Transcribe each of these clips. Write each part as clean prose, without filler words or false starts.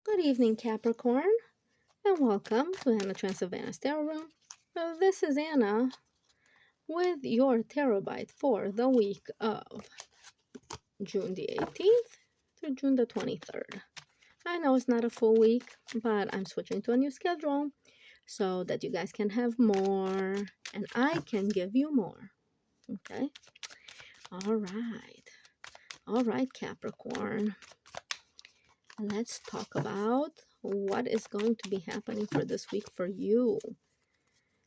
Good evening, Capricorn, and welcome to Anna Transylvania's Tarot Room. This is Anna with your Tarot Bite for the week of June the 18th through June the 23rd. I know it's not a full week, but I'm switching to a new schedule so that you guys can have more and I can give you more. Okay? All right, Capricorn. Let's talk about what is going to be happening for this week for you.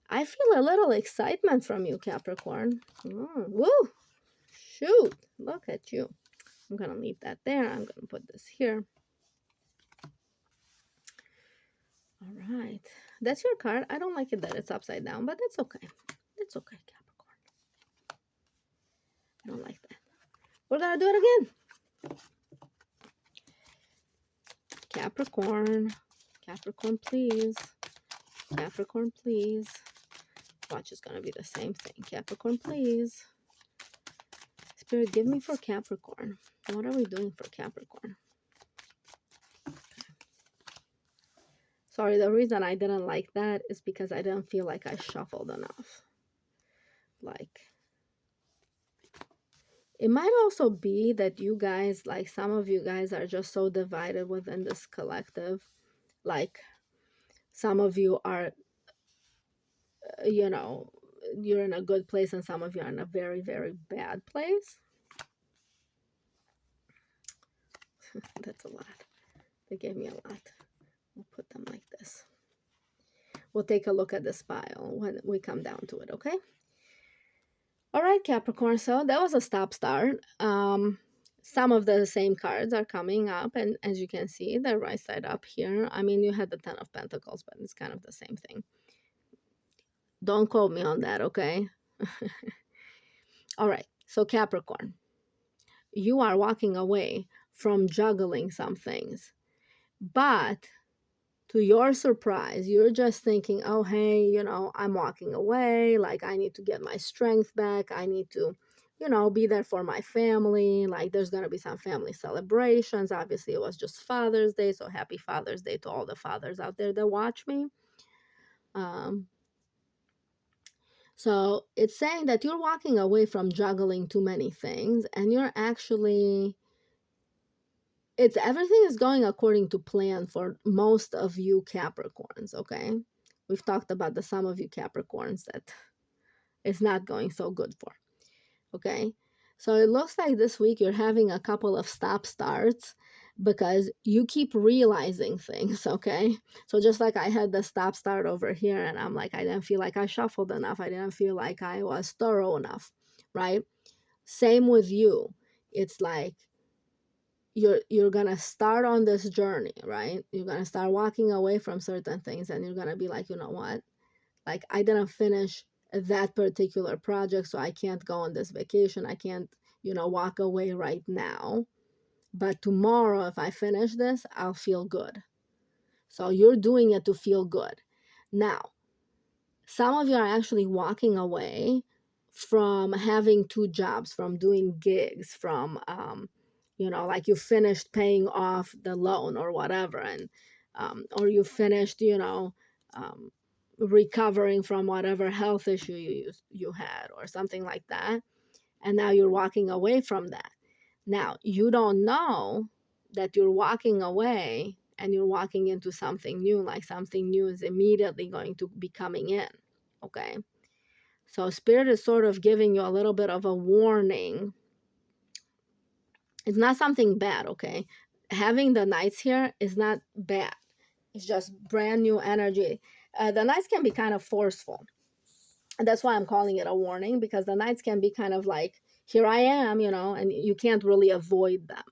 I feel a little excitement from you, Capricorn. Woo! Shoot! Look at you. I'm going to leave that there. I'm going to put this here. All right. That's your card. I don't like it that it's upside down, but that's okay. That's okay, Capricorn. I don't like that. We're going to do it again. Capricorn. Capricorn, please. Capricorn, please. Watch, it's going to be the same thing. Capricorn, please. Spirit, give me for Capricorn. What are we doing for Capricorn? Sorry, the reason I didn't like that is because I didn't feel like I shuffled enough. Like, it might also be that you guys, like some of you guys are just so divided within this collective. Like, some of you are, you're in a good place and some of you are in a very, very bad place. That's a lot. They gave me a lot. We'll put them like this. We'll take a look at this pile when we come down to it, okay? All right, Capricorn, so that was a stop-start. Some of the same cards are coming up, and as you can see, the right side up here. I mean, you had the Ten of Pentacles, but it's kind of the same thing. Don't quote me on that, okay? All right, so Capricorn, you are walking away from juggling some things, but to your surprise, you're just thinking, oh, hey, I'm walking away. Like, I need to get my strength back. I need to, be there for my family. Like, there's going to be some family celebrations. Obviously, it was just Father's Day. So happy Father's Day to all the fathers out there that watch me. So it's saying that you're walking away from juggling too many things and you're actually... everything is going according to plan for most of you Capricorns, okay? We've talked about the some of you Capricorns that it's not going so good for, okay? So it looks like this week you're having a couple of stop starts because you keep realizing things, okay? So just like I had the stop start over here and I'm like, I didn't feel like I shuffled enough. I didn't feel like I was thorough enough, right? Same with you. It's like, you're gonna start on this journey, right? You're gonna start walking away from certain things and you're gonna be like, you know what, like I didn't finish that particular project, so I can't go on this vacation. I can't, walk away right now, but tomorrow if I finish this, I'll feel good. So you're doing it to feel good. Now, some of you are actually walking away from having two jobs, from doing gigs, from like you finished paying off the loan or whatever, and or you finished, recovering from whatever health issue you had or something like that, and now you're walking away from that. Now, you don't know that you're walking away and you're walking into something new, like something new is immediately going to be coming in, okay? So Spirit is sort of giving you a little bit of a warning. It's not something bad, okay? Having the Knights here is not bad. It's just brand new energy. The Knights can be kind of forceful. And that's why I'm calling it a warning, because the Knights can be kind of like, here I am, and you can't really avoid them.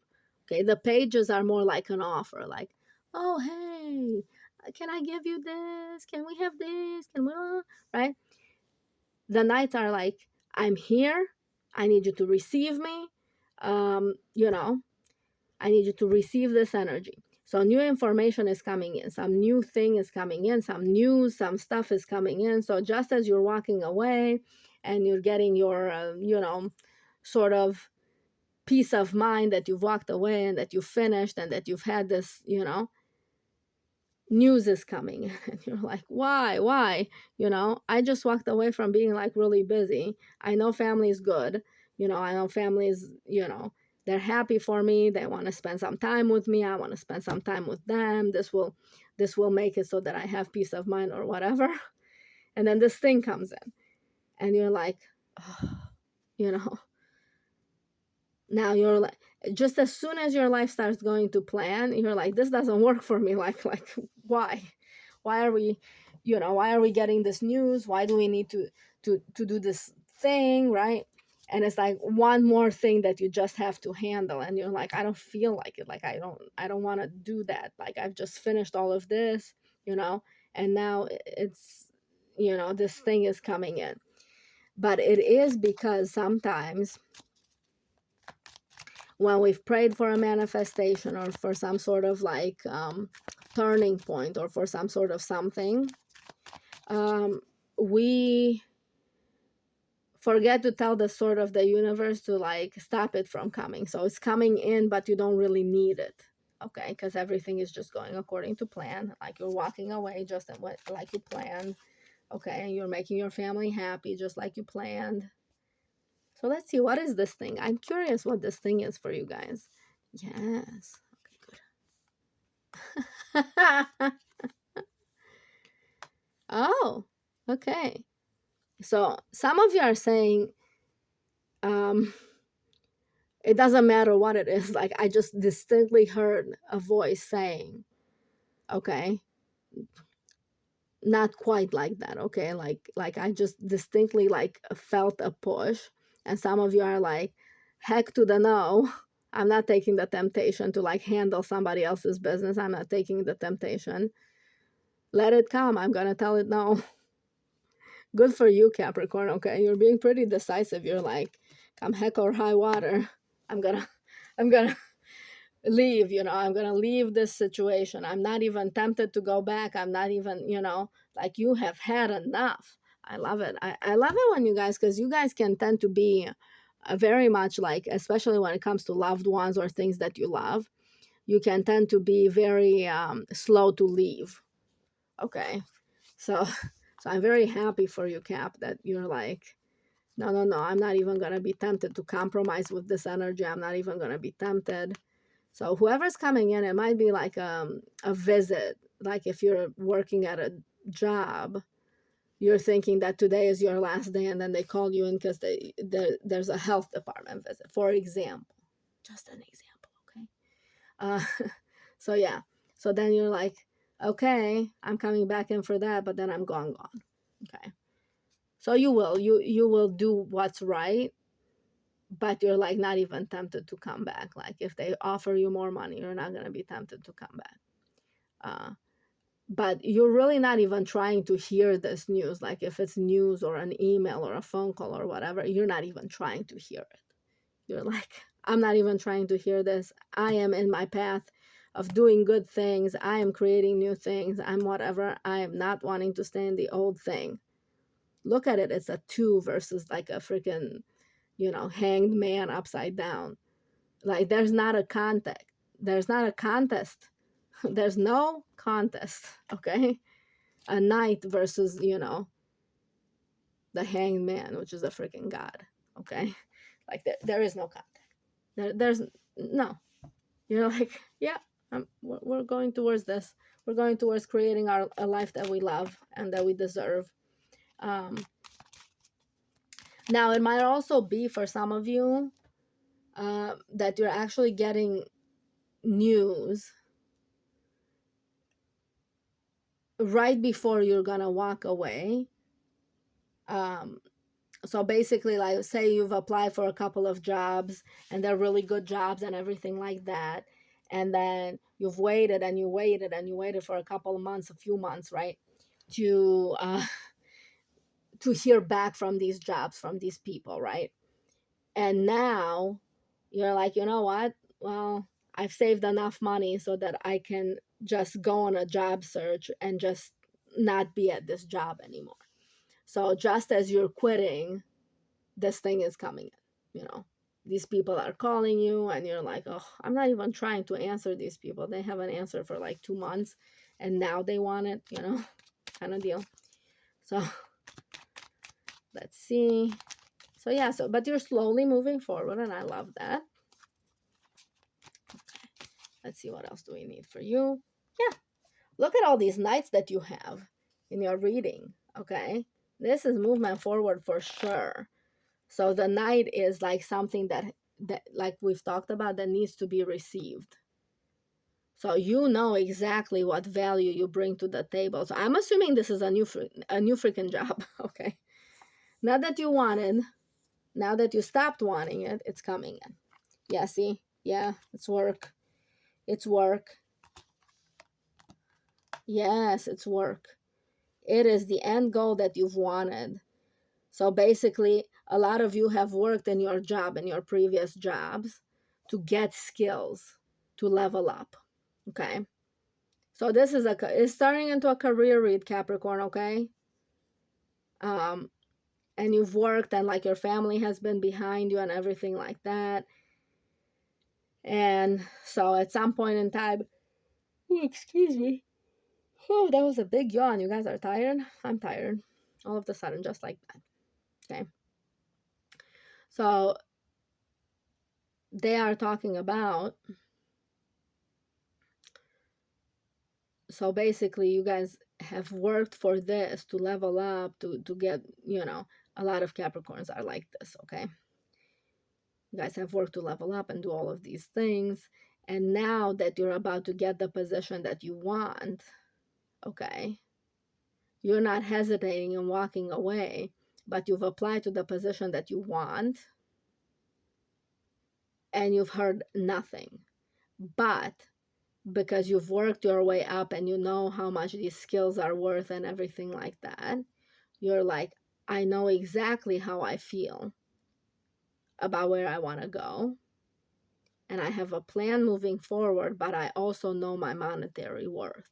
Okay, the Pages are more like an offer, like, oh, hey, can I give you this? Can we have this? Can we, right? The Knights are like, I'm here. I need you to receive me. I need you to receive this energy. So new information is coming in. Some new thing is coming in. Some news, some stuff is coming in. So just as you're walking away and you're getting your, sort of peace of mind that you've walked away and that you finished and that you've had this, news is coming. And you're like, why, I just walked away from being like really busy. I know family is good. I know families, they're happy for me, they want to spend some time with me, I want to spend some time with them. This will make it so that I have peace of mind or whatever. And then this thing comes in, and you're like, oh, you know now you're like, just as soon as your life starts going to plan, you're like, this doesn't work for me. Like why? Why are we getting this news? Why do we need to do this thing, right? And it's like one more thing that you just have to handle, and you're like, I don't feel like it. Like, I don't want to do that. Like, I've just finished all of this, and now it's, this thing is coming in. But it is because sometimes when we've prayed for a manifestation, or for some sort of like turning point, or for some sort of something, we forget to tell the universe to like stop it from coming. So it's coming in, but you don't really need it. Okay, because everything is just going according to plan. Like, you're walking away just like you planned. Okay, and you're making your family happy just like you planned. So let's see, what is this thing? I'm curious what this thing is for you guys. Yes. Okay, good. Oh, okay. So some of you are saying, um, it doesn't matter what it is. Like, I just distinctly heard a voice saying, okay, not quite like that. Okay, like I just distinctly like felt a push. And some of you are like, heck to the no. I'm not taking the temptation to like handle somebody else's business. I'm not taking the temptation. Let it come. I'm gonna tell it no. Good for you, Capricorn. Okay, you're being pretty decisive. You're like, come heck or high water, I'm gonna, I'm gonna leave. I'm gonna leave this situation. I'm not even tempted to go back. I'm not even, like, you have had enough. I love it. I love it when you guys, because you guys can tend to be very much like, especially when it comes to loved ones or things that you love, you can tend to be very slow to leave. Okay, so so I'm very happy for you, Cap, that you're like, no, no, no, I'm not even going to be tempted to compromise with this energy. I'm not even going to be tempted. So whoever's coming in, it might be like a visit. Like, if you're working at a job, you're thinking that today is your last day, and then they call you in because there's a health department visit, for example. Just an example, okay? So yeah. So then you're like, okay, I'm coming back in for that, but then I'm gone. Okay. So you will do what's right, but you're like not even tempted to come back. Like, if they offer you more money, you're not going to be tempted to come back. uh, but you're really not even trying to hear this news. Like, if it's news or an email or a phone call or whatever, you're not even trying to hear it. You're like, I'm not even trying to hear this. I am in my path of doing good things. I am creating new things. I'm whatever. I am not wanting to stay in the old thing. Look at it. It's a two versus like a freaking, hanged man upside down. Like, there's not a contact. There's not a contest. There's no contest. Okay. A knight versus, the hanged man, which is a freaking god. Okay. Like, there is no contact. There's no. You're like, yeah, we're going towards this. We're going towards creating a life that we love and that we deserve. Um, Now, it might also be for some of you that you're actually getting news right before you're gonna walk away. Um, so basically, like, say you've applied for a couple of jobs and they're really good jobs and everything like that, and then you've waited and you waited and you waited for a couple of months, a few months, right, to to hear back from these jobs, from these people, right? And now you're like, you know what? Well, I've saved enough money so that I can just go on a job search and just not be at this job anymore. So just as you're quitting, this thing is coming in, These people are calling you and you're like, oh, I'm not even trying to answer these people. They haven't answered for like 2 months. and now they want it, kind of deal. So let's see. So yeah, but you're slowly moving forward, and I love that. Let's see, what else do we need for you? Yeah, look at all these knights that you have in your reading, okay? This is movement forward for sure. So the knight is like something that like we've talked about, that needs to be received. So you know exactly what value you bring to the table. So I'm assuming this is a new freaking job, okay? Not that you wanted, now that you stopped wanting it, it's coming in. Yeah, see? Yeah, it's work. It's work. Yes, it's work. It is the end goal that you've wanted. So basically, a lot of you have worked in your job, in your previous jobs, to get skills, to level up. Okay? So this is it's starting into a career read, Capricorn, okay? And you've worked, and like your family has been behind you and everything like that. And so at some point in time, excuse me. Oh, that was a big yawn. You guys are tired? I'm tired. All of a sudden, just like that. Okay. So they are talking about, so basically you guys have worked for this to level up, to get, a lot of Capricorns are like this, okay? You guys have worked to level up and do all of these things. And now that you're about to get the position that you want, okay, you're not hesitating and walking away, but you've applied to the position that you want, and you've heard nothing. But because you've worked your way up and you know how much these skills are worth and everything like that, you're like, I know exactly how I feel about where I want to go. And I have a plan moving forward, but I also know my monetary worth.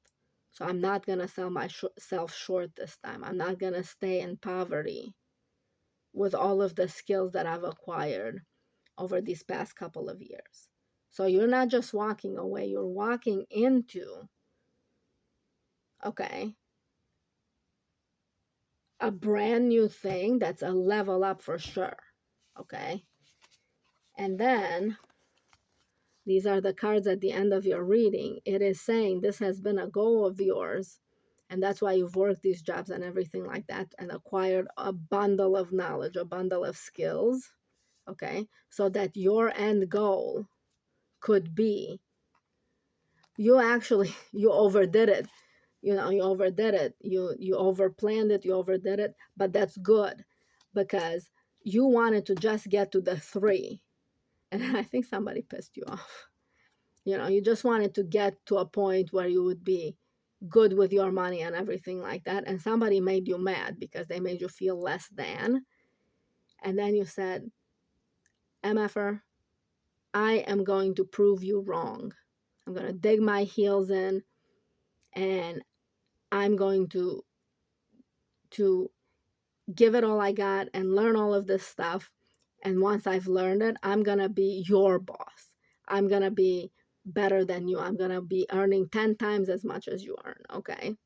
So I'm not going to sell myself short this time. I'm not going to stay in poverty with all of the skills that I've acquired over these past couple of years. So you're not just walking away, you're walking into, okay, a brand new thing that's a level up for sure, okay? And then these are the cards at the end of your reading. It is saying this has been a goal of yours, and that's why you've worked these jobs and everything like that and acquired a bundle of knowledge, a bundle of skills, okay? So that your end goal could be, you overdid it. You overdid it. You overplanned it, you overdid it, but that's good because you wanted to just get to the 3. And I think somebody pissed you off. You just wanted to get to a point where you would be good with your money and everything like that. And somebody made you mad because they made you feel less than. And then you said, MFR, I am going to prove you wrong. I'm going to dig my heels in, and I'm going to give it all I got and learn all of this stuff. And once I've learned it, I'm going to be your boss. I'm going to be better than you. I'm going to be earning 10 times as much as you earn, okay?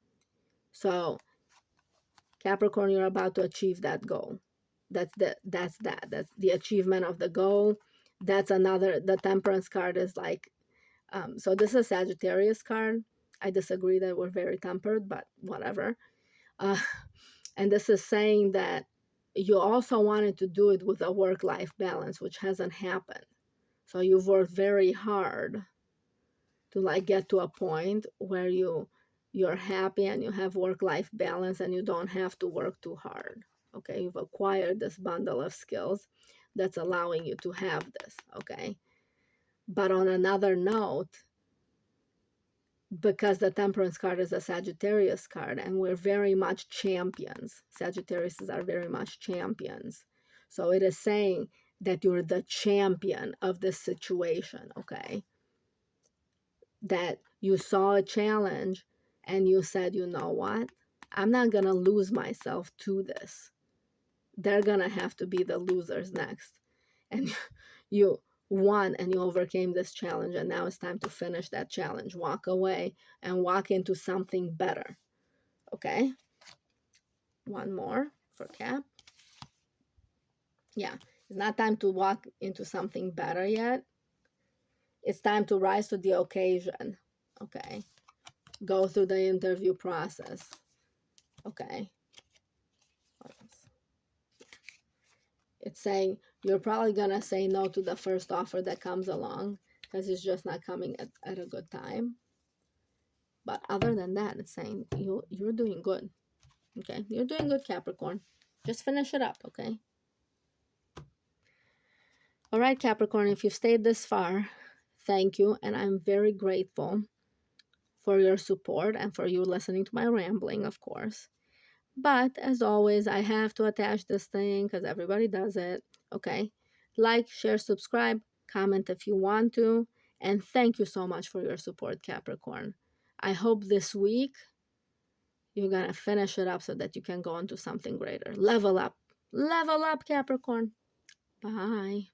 So Capricorn, you're about to achieve that goal. That's the achievement of the goal. That's another, the Temperance card is like, so this is a Sagittarius card. I disagree that we're very tempered, but whatever. And this is saying that you also wanted to do it with a work-life balance, which hasn't happened. So you've worked very hard to like get to a point where you're happy and you have work-life balance and you don't have to work too hard. Okay, you've acquired this bundle of skills that's allowing you to have this. Okay, but on another note, because the Temperance card is a Sagittarius card and we're very much champions. Sagittarius are very much champions. So it is saying that you're the champion of this situation, okay? That you saw a challenge and you said, you know what? I'm not going to lose myself to this. They're going to have to be the losers next. And you won and you overcame this challenge, and now it's time to finish that challenge. Walk away and walk into something better. Okay? One more for Cap. Yeah, it's not time to walk into something better yet. It's time to rise to the occasion. Okay? Go through the interview process. Okay? It's saying you're probably gonna say no to the first offer that comes along because it's just not coming at a good time. But other than that, it's saying you're doing good. Okay, you're doing good, Capricorn. Just finish it up, okay? All right, Capricorn, if you've stayed this far, thank you, and I'm very grateful for your support and for you listening to my rambling, of course. But as always, I have to attach this thing because everybody does it. Okay. Like, share, subscribe, comment if you want to. And thank you so much for your support, Capricorn. I hope this week you're going to finish it up so that you can go into something greater. Level up. Level up, Capricorn. Bye.